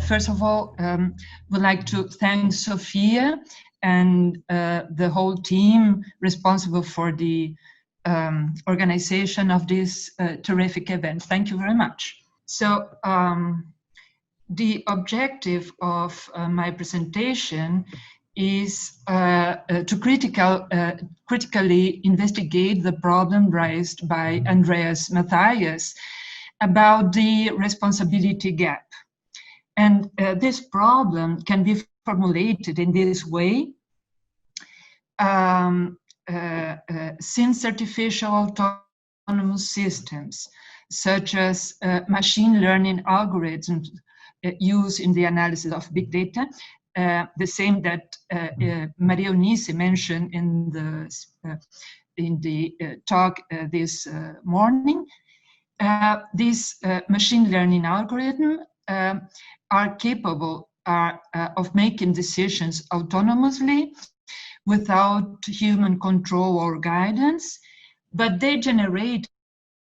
first of all, would like to thank Sophia and the whole team responsible for the organization of this terrific event. Thank you very much. So the objective of my presentation is to critically investigate the problem raised by Andreas Matthias about the responsibility gap. And this problem can be formulated in this way. Since artificial autonomous systems, such as machine learning algorithms used in the analysis of big data, the same that Maria Eunice mentioned in the talk this morning, these machine learning algorithms are capable of making decisions autonomously without human control or guidance, but they generate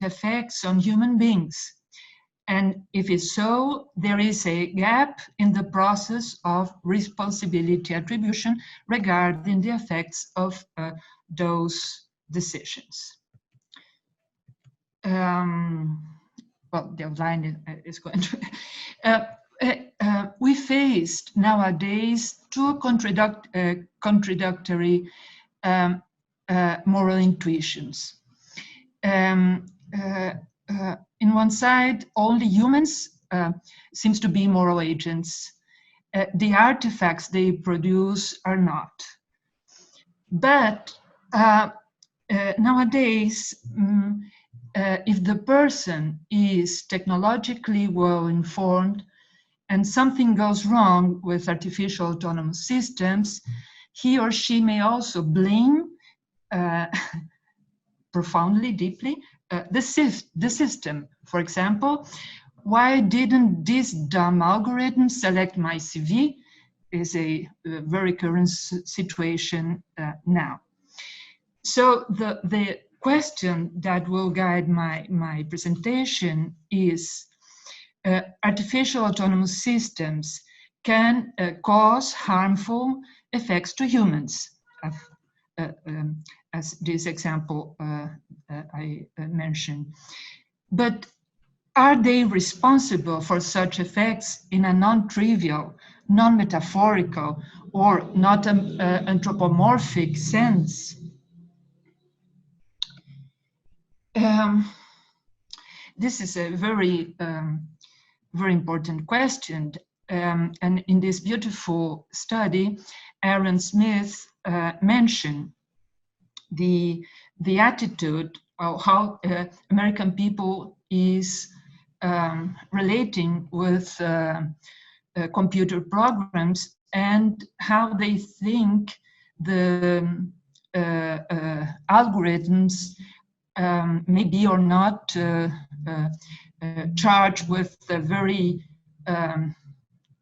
effects on human beings. And if it's so, there is a gap in the process of responsibility attribution regarding the effects of those decisions. Well, the outline is going to... we faced nowadays two contradictory moral intuitions. In one side, only humans seems to be moral agents. The artifacts they produce are not. But nowadays, if the person is technologically well informed and something goes wrong with artificial autonomous systems, he or she may also blame profoundly, deeply, the system. For example, why didn't this dumb algorithm select my CV? Is a very current situation now. So the question that will guide my presentation is, artificial autonomous systems can cause harmful effects to humans, as this example I mentioned. But are they responsible for such effects in a non-trivial, non-metaphorical, or not anthropomorphic sense? This is a very important question. And in this beautiful study, Aaron Smith mentioned the attitude of how American people is relating with computer programs and how they think the algorithms may be or not charged with a very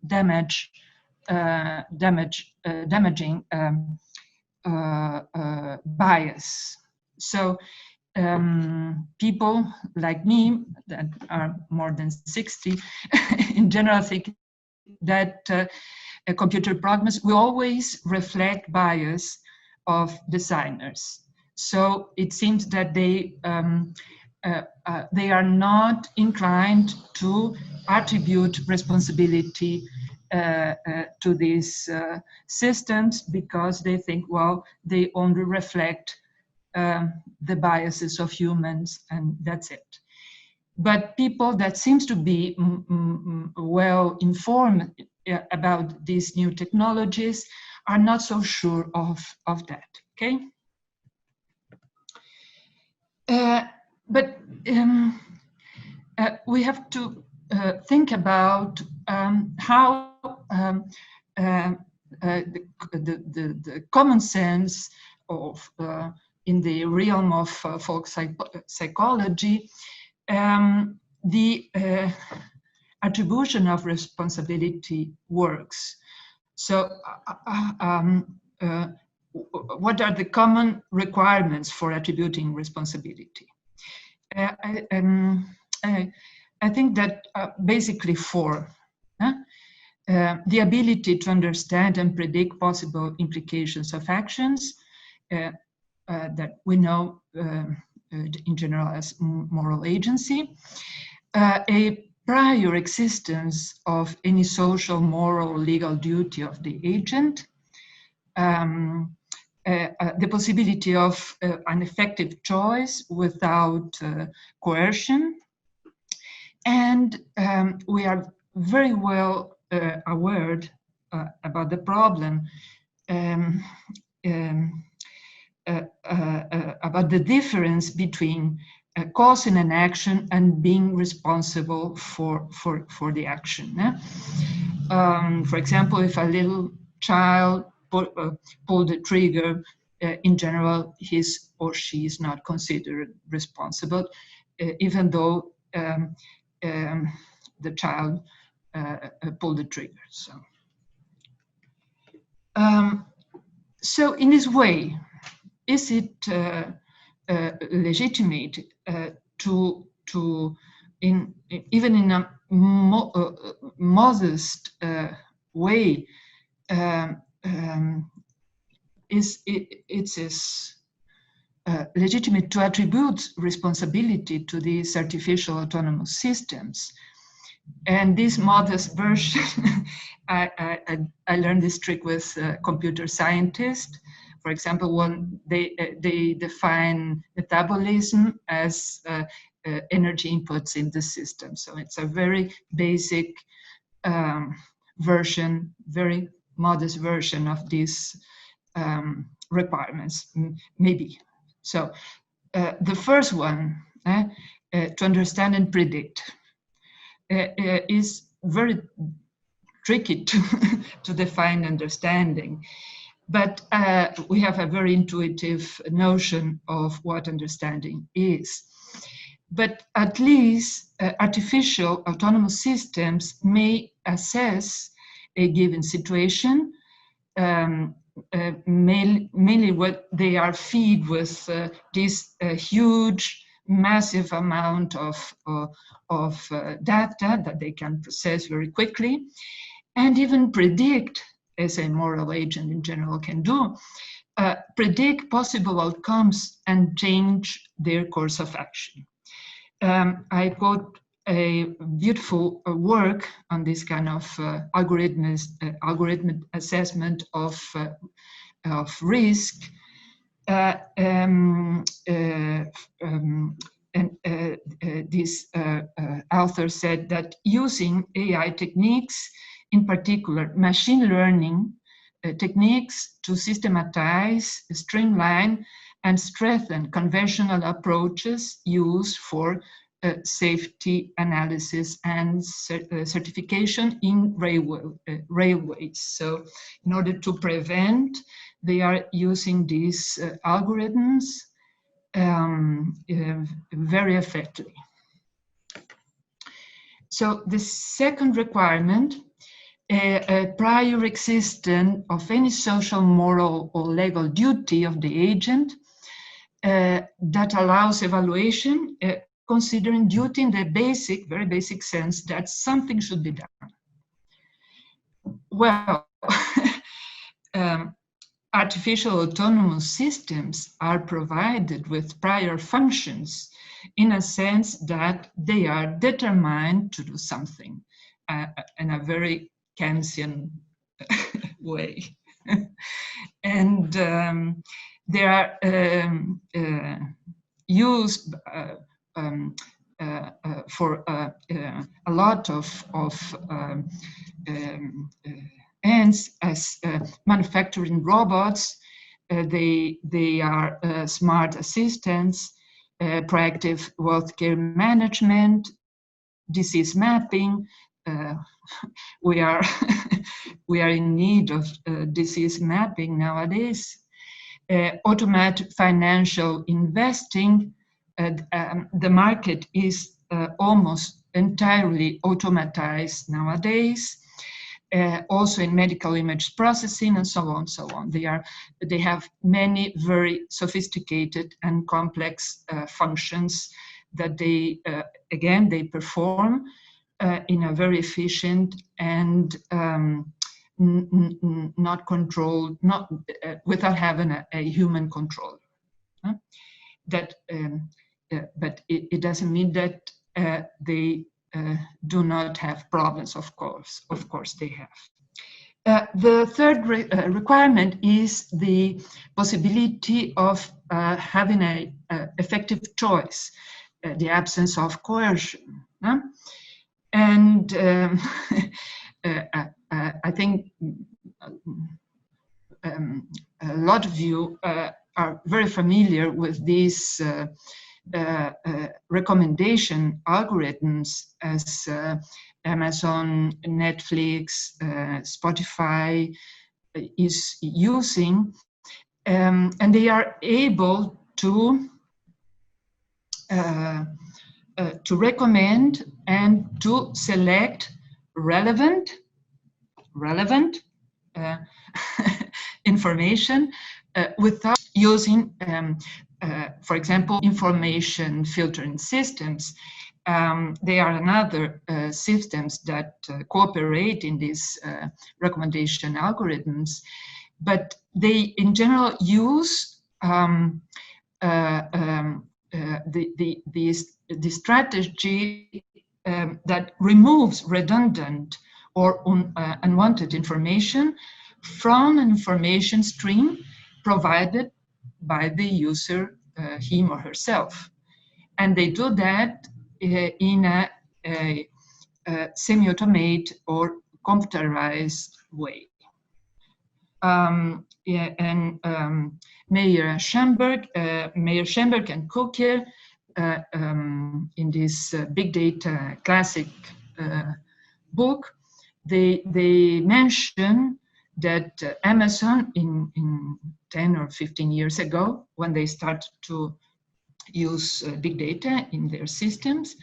damaging bias. So people like me that are more than 60 in general think that computer programs will always reflect bias of designers. So it seems that they are not inclined to attribute responsibility to these systems because they think, well, they only reflect the biases of humans and that's it. But people that seems to be well informed about these new technologies are not so sure of that, okay? But we have to think about how the common sense of in the realm of folk psychology, the attribution of responsibility works. So what are the common requirements for attributing responsibility? I think that basically four. the ability to understand and predict possible implications of actions that we know in general as moral agency, a prior existence of any social, moral, legal duty of the agent, the possibility of an effective choice without coercion, and we are very well aware about the problem about the difference between causing an action and being responsible for the action. For example, if a little child pull the trigger, in general, his or she is not considered responsible, even though the child pulled the trigger. So in this way, is it legitimate to even in a modest way, it's legitimate to attribute responsibility to these artificial autonomous systems? And this modest version, I learned this trick with computer scientists. For example, when they define metabolism as energy inputs in the system. So it's a very basic version, very modest version of these requirements, maybe. So the first one, to understand and predict, is very tricky to define understanding. But we have a very intuitive notion of what understanding is. But at least artificial autonomous systems may assess a given situation, mainly what they are fed with this huge, massive amount of data that they can process very quickly, and even predict, as a moral agent in general can do, predict possible outcomes and change their course of action. I quote a beautiful work on this kind of algorithmic assessment of risk. This author said that using AI techniques, in particular machine learning techniques, to systematize, streamline, and strengthen conventional approaches used for safety analysis and certification in railways. So in order to prevent, they are using these algorithms very effectively. So the second requirement, a prior existence of any social, moral, or legal duty of the agent that allows evaluation, considering duty in the basic, very basic sense that something should be done. Well, artificial autonomous systems are provided with prior functions in a sense that they are determined to do something in a very Kantian way. And they are used for a lot of ends as manufacturing robots. They are smart assistants, proactive healthcare management, disease mapping. We are in need of disease mapping nowadays. Automated financial investing. The market is almost entirely automatized nowadays. Also in medical image processing and so on, so on. They have many very sophisticated and complex functions that they perform in a very efficient and not controlled, without having a human control. But it doesn't mean that they do not have problems. Of course they have. The third requirement is the possibility of having an effective choice, the absence of coercion. And I think a lot of you are very familiar with these recommendation algorithms as Amazon, Netflix, Spotify is using, and they are able to recommend and to select relevant information without using, for example, information filtering systems. They are another systems that cooperate in these recommendation algorithms, but they in general use the strategy that removes redundant or unwanted information from an information stream provided by the user, him or herself. And they do that in a semi-automate or computerized way. Meyer Schamberg and Cookyer in this big data classic book, they mention that Amazon in 10 or 15 years ago, when they started to use big data in their systems,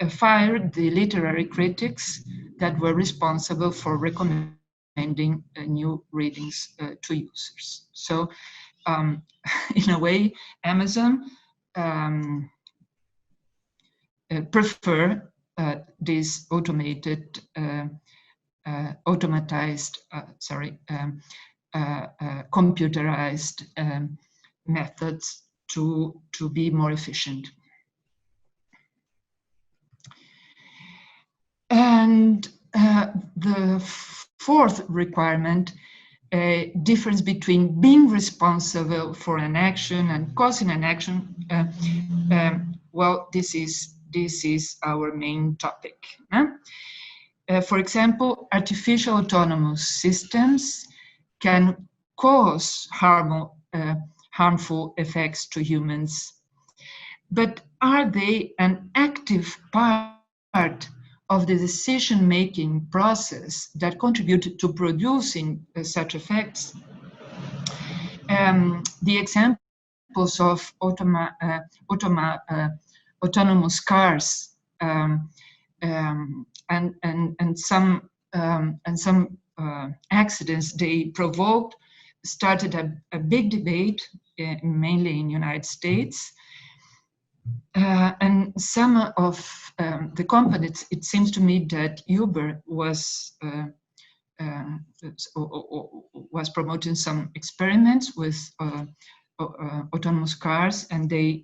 fired the literary critics that were responsible for recommending new readings to users. So in a way, Amazon prefer these computerized methods to be more efficient. And the fourth requirement, a difference between being responsible for an action and causing an action. Well, this is our main topic. For example, artificial autonomous systems can cause harmful effects to humans, but are they an active part of the decision-making process that contributed to producing such effects? The examples of autonomous cars and some accidents they provoked started a big debate, mainly in the United States. And some of the companies, it seems to me that Uber was promoting some experiments with autonomous cars, and they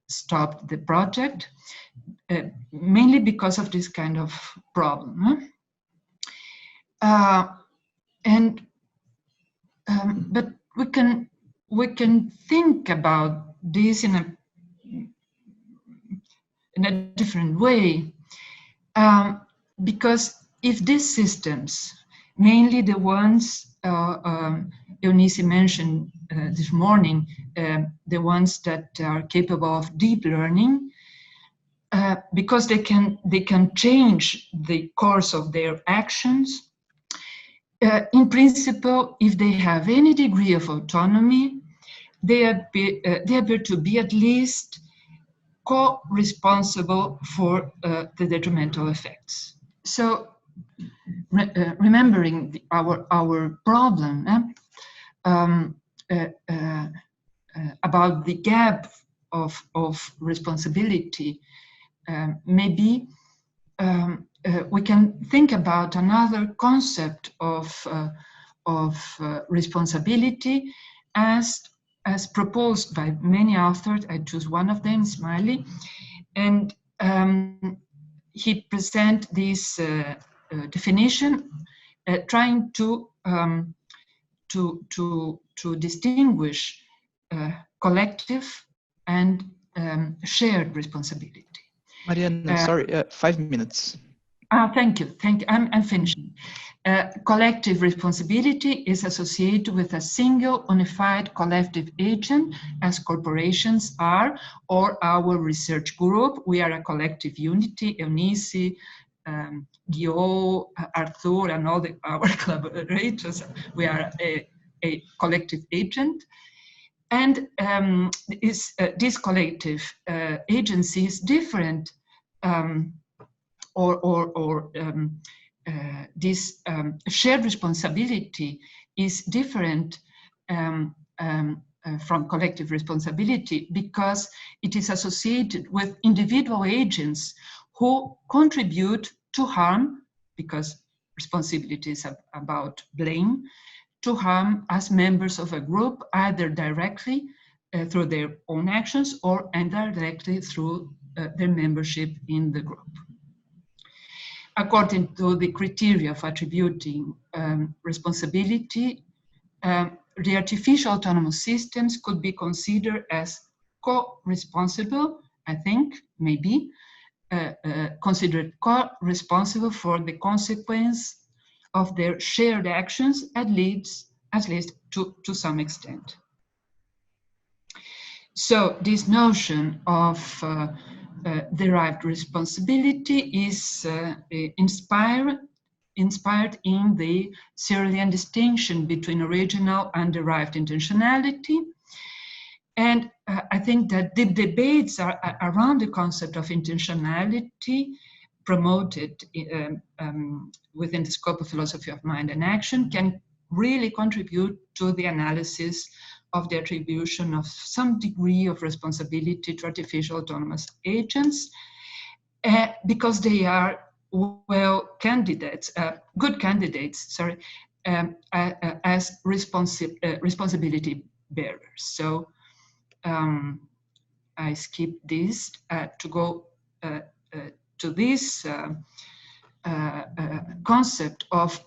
stopped the project, mainly because of this kind of problem. But we can think about this in a different way, because if these systems, mainly the ones Eunice mentioned this morning, the ones that are capable of deep learning, because they can change the course of their actions. In principle, if they have any degree of autonomy, they appear to be at least co-responsible for the detrimental effects. So, remembering our problem about the gap of responsibility maybe we can think about another concept of responsibility as proposed by many authors. I choose one of them, Smiley, and he presents this definition, trying to distinguish collective and shared responsibility. Mariana, sorry, 5 minutes. Thank you. I'm finishing. Collective responsibility is associated with a single unified collective agent, as corporations are, or our research group. We are a collective unity. Eunice, Guillaume, Arthur, and all our collaborators. We are a collective agent. And this collective agency is different, this shared responsibility is different from collective responsibility because it is associated with individual agents who contribute to harm, because responsibility is about blame, to harm as members of a group, either directly through their own actions or indirectly through their membership in the group. According to the criteria of attributing responsibility, the artificial autonomous systems could be considered as co-responsible, I think, maybe, considered co-responsible for the consequence of their shared actions, at least to some extent. So this notion of derived responsibility is inspired in the Searlean distinction between original and derived intentionality. And I think that the debates around the concept of intentionality promoted within the scope of philosophy of mind and action can really contribute to the analysis of the attribution of some degree of responsibility to artificial autonomous agents, because they are good candidates, as responsibility bearers. So I skip this to go to this concept of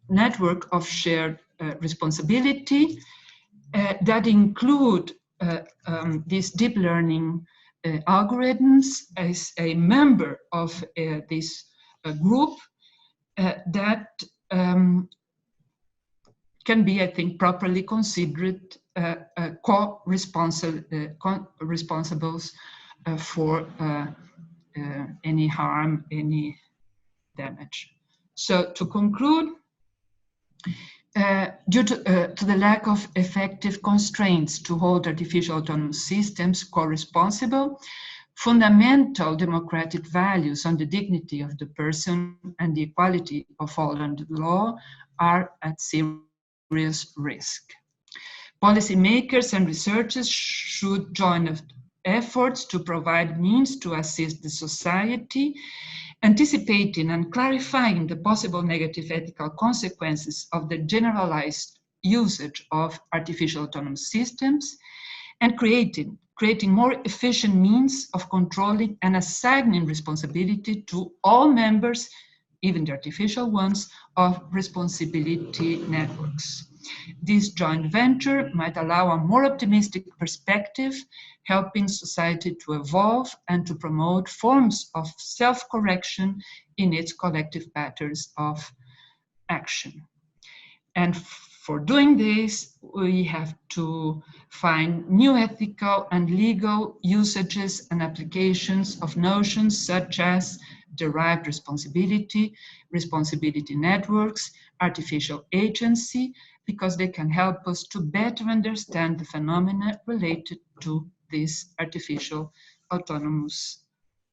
network of shared responsibility that include these deep learning algorithms as a member of this group that can be, I think, properly considered co-responsibles for any harm, any damage. So to conclude, due to the lack of effective constraints to hold artificial autonomous systems co-responsible, fundamental democratic values on the dignity of the person and the equality of all under the law are at serious risk. Policymakers and researchers should join efforts to provide means to assist the society, anticipating and clarifying the possible negative ethical consequences of the generalized usage of artificial autonomous systems, and creating more efficient means of controlling and assigning responsibility to all members, even the artificial ones, of responsibility networks. This joint venture might allow a more optimistic perspective, helping society to evolve and to promote forms of self-correction in its collective patterns of action. And for doing this, we have to find new ethical and legal usages and applications of notions such as derived responsibility, responsibility networks, artificial agency, because they can help us to better understand the phenomena related to these artificial autonomous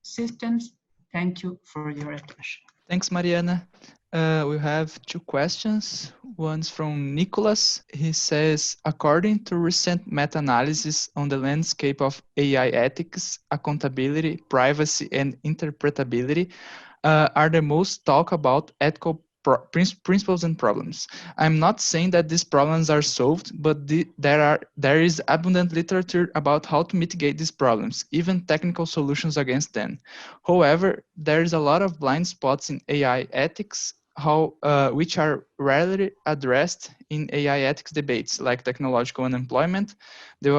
systems. Thank you for your attention. Thanks, Mariana. We have two questions. One's from Nicholas. He says, according to recent meta-analysis on the landscape of AI ethics, accountability, privacy, and interpretability, are the most talked about ethical principles and problems. I'm not saying that these problems are solved, but there is abundant literature about how to mitigate these problems, even technical solutions against them. However, there is a lot of blind spots in AI ethics, which are rarely addressed in AI ethics debates, like technological unemployment, the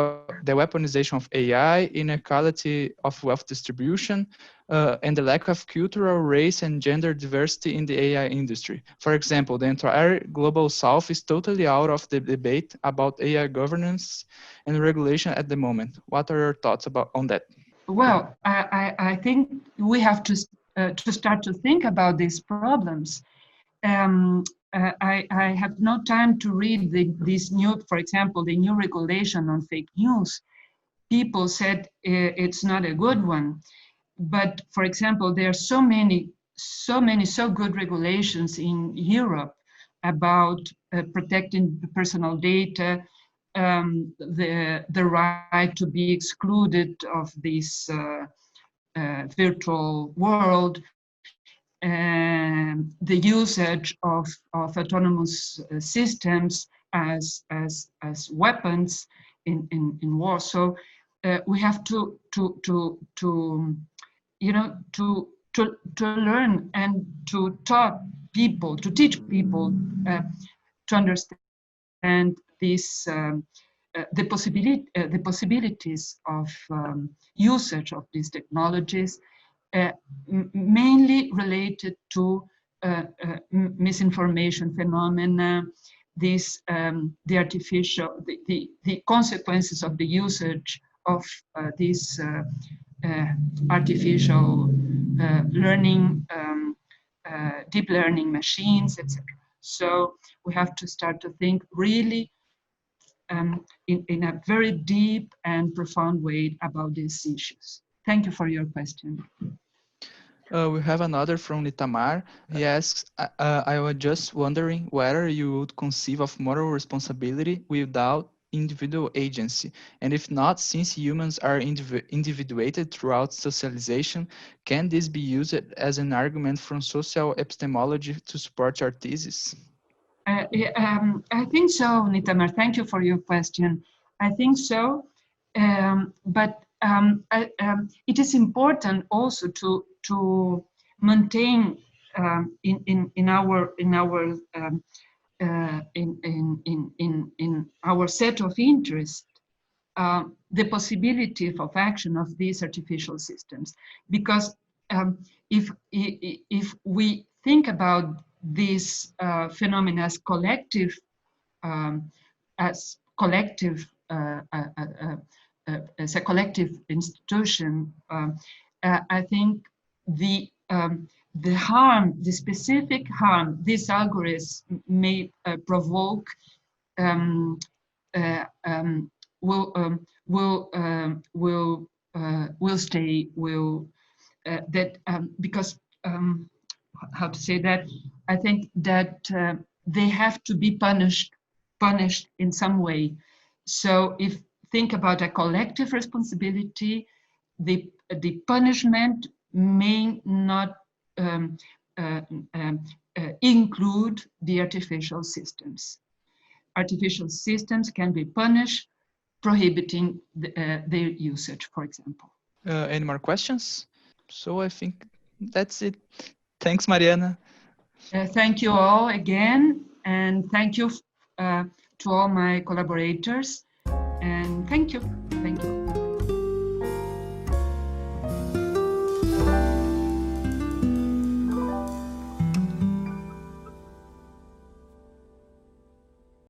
weaponization of AI, inequality of wealth distribution, and the lack of cultural, race, and gender diversity in the AI industry. For example, the entire global south is totally out of the debate about AI governance and regulation at the moment. What are your thoughts on that? Well, I think we have to start to think about these problems. I have no time to read this new, for example, the new regulation on fake news. People said it's not a good one. But for example, there are so many good regulations in Europe about protecting personal data, the right to be excluded of this virtual world, and the usage of autonomous systems as weapons in war. So we have to learn and to teach people to understand this the possibilities of usage of these technologies, mainly related to misinformation phenomena, the consequences of the usage of these artificial learning, deep learning machines, etc. So we have to start to think really in a very deep and profound way about these issues. Thank you for your question. We have another from Itamar. He asks, I was just wondering whether you would conceive of moral responsibility without individual agency, and if not, since humans are individuated throughout socialization, can this be used as an argument from social epistemology to support your thesis? I think so, Nitamar. Thank you for your question. I think so, but it is important also to maintain in our set of interests the possibility of action of these artificial systems, because if we think about this phenomena as collective as a collective institution, I think the harm, the specific harm these algorithms may provoke will stay. Because how to say that? I think that they have to be punished in some way. So if think about a collective responsibility, the punishment may not include the artificial systems. Artificial systems can be punished, prohibiting their usage, for example. Any more questions? So I think that's it. Thanks, Mariana. Thank you all again, and thank you to all my collaborators, and thank you.